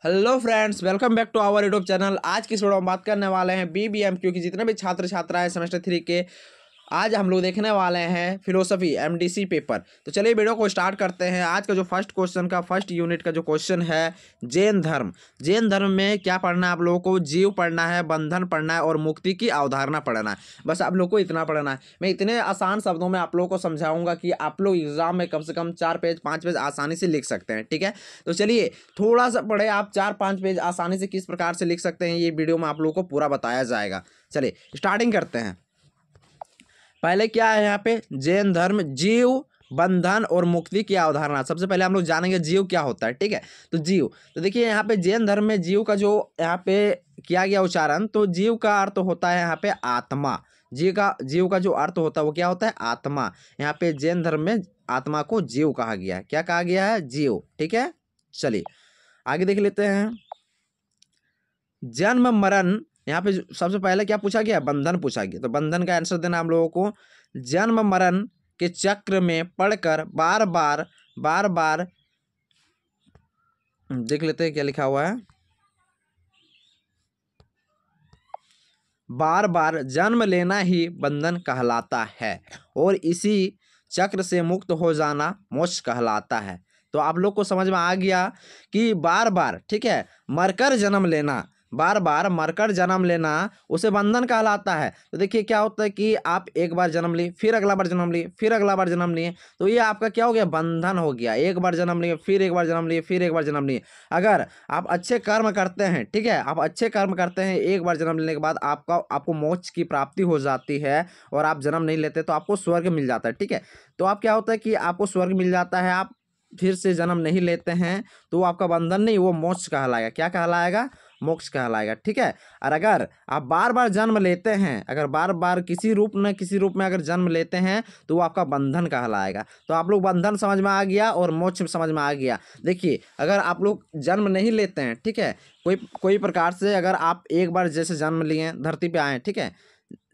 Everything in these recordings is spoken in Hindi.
Hello friends, welcome back to our YouTube channel. आज की इस वीडियो में बात करने वाले हैं बीबीएमक्यू की जितने भी छात्र छात्राएं सेमेस्टर 3 के। आज हम लोग देखने वाले हैं फिलोसफी एमडीसी पेपर। तो चलिए वीडियो को स्टार्ट करते हैं। आज का जो फर्स्ट क्वेश्चन का फर्स्ट यूनिट का जो क्वेश्चन है, जैन धर्म। जैन धर्म में क्या पढ़ना है आप लोगों को? जीव पढ़ना है, बंधन पढ़ना है और मुक्ति की अवधारणा पढ़ना है। बस आप लोग को इतना पढ़ना है। मैं इतने आसान शब्दों में आप लोगों को समझाऊंगा कि आप लोग एग्जाम में कम से कम 4 पेज 5 पेज आसानी से लिख सकते हैं। ठीक है, तो चलिए थोड़ा सा पढ़े। आप 4-5 पेज आसानी से किस प्रकार से लिख सकते हैं ये वीडियो में आप लोगों को पूरा बताया जाएगा। चलिए स्टार्टिंग करते हैं। पहले क्या है यहाँ पे? जैन धर्म, जीव, बंधन और मुक्ति की अवधारणा। सबसे पहले हम लोग जानेंगे जीव क्या होता है। ठीक है, तो जीव, तो देखिए यहाँ पे जैन धर्म में जीव का जो यहाँ पे किया गया उच्चारण, तो जीव का अर्थ होता है यहाँ पे आत्मा। जीव का जो अर्थ होता है वो क्या होता है? आत्मा। यहाँ पे जैन धर्म में आत्मा को जीव कहा गया है। क्या कहा गया है? जीव। ठीक है, चलिए आगे देख लेते हैं। जन्म मरण, यहाँ पे सबसे पहले क्या पूछा गया? बंधन पूछा गया। तो बंधन का आंसर देना हम लोगों को। जन्म मरण के चक्र में पढ़कर बार बार देख लेते हैं क्या लिखा हुआ है। बार बार जन्म लेना ही बंधन कहलाता है और इसी चक्र से मुक्त हो जाना मोक्ष कहलाता है। तो आप लोग को समझ में आ गया कि बार बार, ठीक है, मरकर जन्म लेना, बार बार मरकर जन्म लेना उसे बंधन कहलाता है। तो देखिए क्या होता है कि आप एक बार जन्म लिए, फिर अगला बार जन्म लिए, फिर अगला बार जन्म लिए, तो ये आपका क्या हो गया? बंधन हो गया। एक बार जन्म लिए, फिर एक बार जन्म लिए, फिर एक बार जन्म लिए। अगर आप अच्छे कर्म करते हैं, ठीक है, आप अच्छे कर्म करते हैं, एक बार जन्म लेने के बाद आपको मोक्ष की प्राप्ति हो जाती है और आप जन्म नहीं लेते तो आपको स्वर्ग मिल जाता है। ठीक है, तो आप क्या होता है कि आपको स्वर्ग मिल जाता है, आप फिर से जन्म नहीं लेते हैं तो आपका बंधन नहीं, वो मोक्ष कहलाएगा। क्या कहलाएगा? मोक्ष कहलाएगा। ठीक है, और अगर आप बार बार जन्म लेते हैं, अगर बार बार किसी रूप न किसी रूप में अगर जन्म लेते हैं तो वो आपका बंधन कहलाएगा। तो आप लोग बंधन समझ में आ गया और मोक्ष समझ में आ गया। देखिए अगर आप लोग जन्म नहीं लेते हैं, ठीक है, कोई प्रकार से अगर आप एक बार जैसे जन्म लिए, धरती पे आए, ठीक है,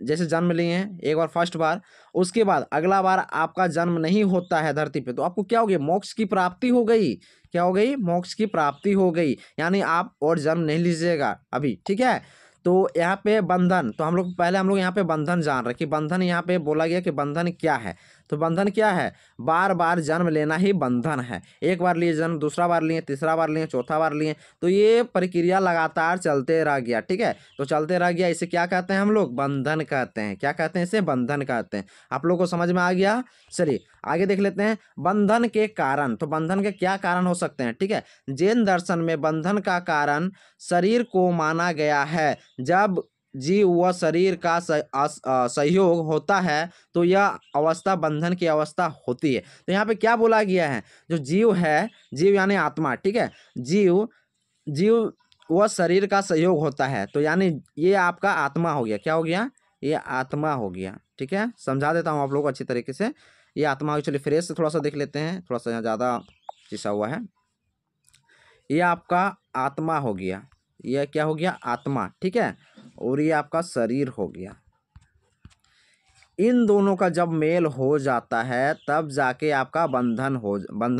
जैसे जन्म लिए हैं एक बार फर्स्ट बार, उसके बाद अगला बार आपका जन्म नहीं होता है धरती पे, तो आपको क्या हो गया? मोक्ष की प्राप्ति हो गई। क्या हो गई? मोक्ष की प्राप्ति हो गई, यानी आप और जन्म नहीं लीजिएगा अभी। ठीक है, तो यहाँ पे बंधन, तो हम लोग यहाँ पे बंधन जान रहे कि बंधन यहाँ पे बोला गया कि बंधन क्या है। तो बंधन क्या है? बार बार जन्म लेना ही बंधन है। एक बार लिए जन्म, दूसरा बार लिए, तीसरा बार लिए, चौथा बार लिए, तो ये प्रक्रिया लगातार चलते रह गया। ठीक है, तो चलते रह गया, इसे क्या कहते हैं हम लोग? बंधन कहते हैं। क्या कहते हैं? इसे बंधन कहते हैं। आप लोग को समझ में आ गया। चलिए आगे देख लेते हैं। बंधन के कारण, तो बंधन के क्या कारण हो सकते हैं? ठीक है, जैन दर्शन में बंधन का कारण शरीर को माना गया है। जब जीव व शरीर का सहयोग होता है तो यह अवस्था बंधन की अवस्था होती है। तो यहाँ पे क्या बोला गया है? जो जीव है, जीव यानी आत्मा, ठीक है, जीव जीव व शरीर का सहयोग होता है, तो यानी ये आपका आत्मा हो गया। क्या हो गया? ये आत्मा हो गया। ठीक है, समझा देता हूँ आप लोगों को अच्छी तरीके से। ये आत्मा हो गया। चलिए फ्रेश से थोड़ा सा देख लेते हैं, थोड़ा सा यहाँ ज़्यादा चिसा हुआ है। ये आपका आत्मा हो गया। यह क्या हो गया? आत्मा। ठीक है, और ये आपका शरीर हो गया। इन दोनों का जब मेल हो जाता है तब जाके आपका बंधन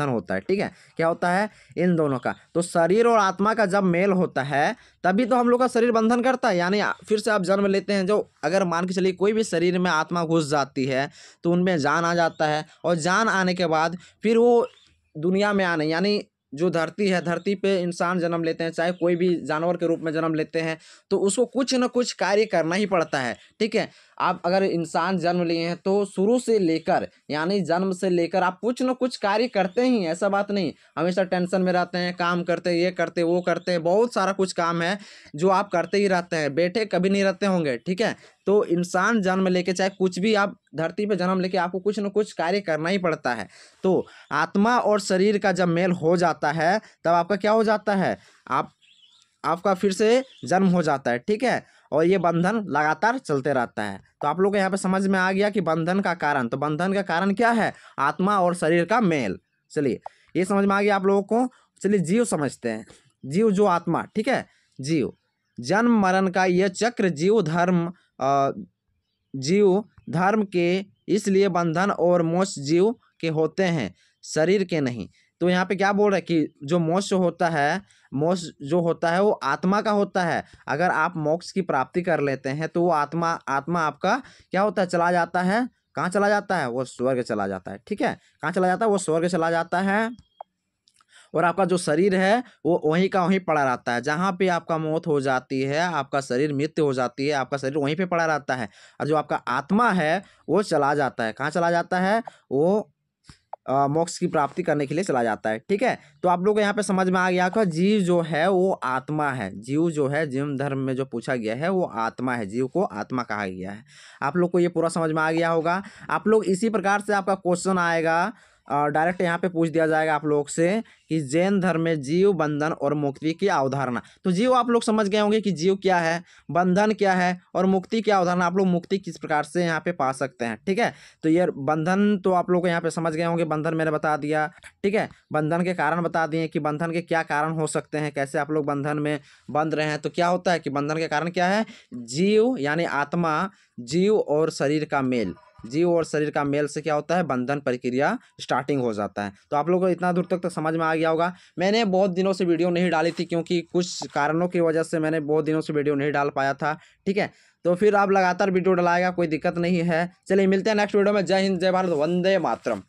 होता है। ठीक है, क्या होता है? इन दोनों का, तो शरीर और आत्मा का जब मेल होता है तभी तो हम लोग का शरीर बंधन करता है। यानी फिर से आप जन्म लेते हैं। जो अगर मान के चलिए कोई भी शरीर में आत्मा घुस जाती है तो उनमें जान आ जाता है, और जान आने के बाद फिर वो दुनिया में आने, यानी जो धरती है, धरती पे इंसान जन्म लेते हैं, चाहे कोई भी जानवर के रूप में जन्म लेते हैं, तो उसको कुछ न कुछ कार्य करना ही पड़ता है। ठीक है, आप अगर इंसान जन्म लिए हैं तो शुरू से लेकर, यानी जन्म से लेकर आप कुछ न कुछ कार्य करते ही, ऐसा बात नहीं हमेशा टेंशन में रहते हैं, काम करते, ये करते, वो करते, बहुत सारा कुछ काम है जो आप करते ही रहते हैं, बैठे कभी नहीं रहते होंगे। ठीक है, तो इंसान जन्म लेके, चाहे कुछ भी आप धरती पे जन्म लेके, आपको कुछ न कुछ कार्य करना ही पड़ता है। तो आत्मा और शरीर का जब मेल हो जाता है तब आपका क्या हो जाता है? आपका फिर से जन्म हो जाता है। ठीक है, और ये बंधन लगातार चलते रहता है। तो आप लोग को यहाँ पे समझ में आ गया कि बंधन का कारण, तो बंधन का कारण क्या है? आत्मा और शरीर का मेल। चलिए ये समझ में आ गया आप लोगों को। चलिए जीव समझते हैं। जीव जो आत्मा, ठीक है, जीव, जन्म मरण का यह चक्र जीव धर्म के, इसलिए बंधन और मोक्ष जीव के होते हैं, शरीर के नहीं। तो यहाँ पे क्या बोल रहे हैं कि जो मोक्ष होता है, मोक्ष जो होता है वो आत्मा का होता है। अगर आप मोक्ष की प्राप्ति कर लेते हैं तो वो आत्मा आत्मा आपका क्या होता है, चला जाता है। कहाँ चला जाता है? वो स्वर्ग चला जाता है। ठीक है, कहाँ चला जाता है? वो स्वर्ग चला जाता है। और आपका जो शरीर है वो वहीं का वहीं पड़ा रहता है। जहाँ पे आपका मौत हो जाती है, आपका शरीर मृत्यु हो जाती है, आपका शरीर वहीं पे पड़ा रहता है। और जो आपका आत्मा है वो चला जाता है। कहाँ चला जाता है? वो मोक्ष की प्राप्ति करने के लिए चला जाता है। ठीक है, तो आप लोग को यहाँ पे समझ में आ गया कि जीव जो है वो आत्मा है। जीव जो है, जीव धर्म में जो पूछा गया है वो आत्मा है। जीव को आत्मा कहा गया है। आप लोग को ये पूरा समझ में आ गया होगा। आप लोग इसी प्रकार से आपका क्वेश्चन आएगा, डायरेक्ट यहाँ पे पूछ दिया जाएगा आप लोग से कि जैन धर्म में जीव, बंधन और मुक्ति की अवधारणा। तो जीव आप लोग समझ गए होंगे कि जीव क्या है, बंधन क्या है और मुक्ति की अवधारणा। आप लोग मुक्ति किस प्रकार से यहाँ पे पा सकते हैं। ठीक है, तो ये बंधन तो आप लोग को यहाँ पे समझ गए होंगे। बंधन मैंने बता दिया। ठीक है, बंधन के कारण बता दिए कि बंधन के क्या कारण हो सकते हैं, कैसे आप लोग बंधन में बंध रहे हैं। तो क्या होता है कि बंधन के कारण क्या है? जीव यानी आत्मा, जीव और शरीर का मेल, जीव और शरीर का मेल से क्या होता है? बंधन प्रक्रिया स्टार्टिंग हो जाता है। तो आप लोगों को इतना दूर तक तो समझ में आ गया होगा। मैंने बहुत दिनों से वीडियो नहीं डाली थी क्योंकि कुछ कारणों की वजह से मैंने बहुत दिनों से वीडियो नहीं डाल पाया था। ठीक है, तो फिर आप लगातार वीडियो डलाएगा, कोई दिक्कत नहीं है। चलिए मिलते हैं नेक्स्ट वीडियो में। जय हिंद, जय भारत, वंदे मातरम।